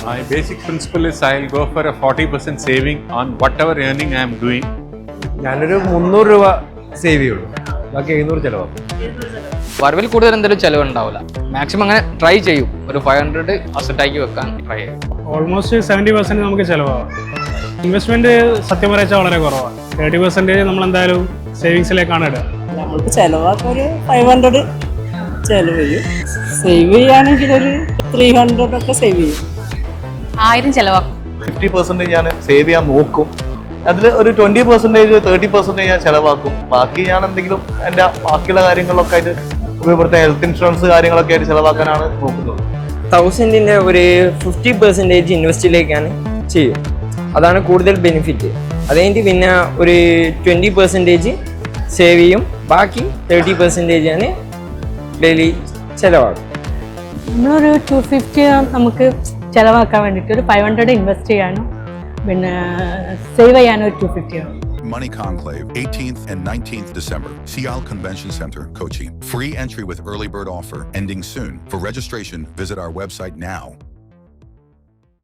My basic principle is I'll go for a 40% saving on whatever earning I am doing. ഞാനൊരു 300 രൂപ save ചെയ്യുള്ളൂ, ബാക്കി 700 ചിലവാക്കും. വരവിൽ കൂടുതൽ എന്തെങ്കിലും ചിലവുണ്ടാവില്ല. മാക്സിമം അങ്ങനെ ട്രൈ ചെയ്യും. ഒരു 500 അസറ്റാക്കി വെക്കാൻ ട്രൈ ചെയ്യും. ഓൾമോസ്റ്റ് 70% നമുക്ക് ചിലവാകും. ഇൻവെസ്റ്റ്മെന്റ് സത്യം പറയാച്ചാൽ വളരെ കുറവാണ്. 30% നമ്മൾ എന്തായാലും സേവിങ്സിലേക്കാണ് ഇടുക. നമ്മൾക്ക് ചിലവാക്കാൻ ഒരു 500 ചിലവ് ചെയ്യും. സേവ് ചെയ്യുകയാണെങ്കിൽ ഒരു 300 ഒക്കെ സേവ് ചെയ്യും. 1000 ചിലവാക്കും. 50% ഞാൻ സേവ് ചെയ്യാൻ നോക്കും. അതിൽ ഒരു 20% 30% ഞാൻ ചിലവാക്കും. ബാക്കി ഞാൻ എന്തെങ്കിലും എൻ്റെ ബാക്കിയുള്ള കാര്യങ്ങളിലൊക്കെ ആയിട്ട് ഉപയോഗപ്പെടുത്തുന്ന ഹെൽത്ത് ഇൻഷുറൻസ് കാര്യങ്ങളൊക്കെ ആയിട്ട് ചിലവാക്കാനാണ് നോക്കുന്നത്. 1000-ന്റെ ഒരു 50% ഇൻവെസ്റ്റിലേക്കാണ് ചെയ്യും. അതാണ് കൂടുതൽ ബെനിഫിറ്റ്. അത് കഴിഞ്ഞിട്ട് പിന്നെ ഒരു 20% സേവ് ചെയ്യും. ബാക്കി 30% ആണ് ഡെയിലി ചിലവാകും. നമ്മളൊരു 250 നമുക്ക് ചിലവാക്കാൻ വേണ്ടിയിട്ട് ഒരു 500 ഇൻവെസ്റ്റ് ചെയ്യാനും പിന്നെ സേവ് ചെയ്യാനും ഒരു 250 ആണ്. Money Conclave, 18th and 19th December, Sial Convention Center, Kochi. Free entry with early bird offer ending soon. For registration, visit our website now.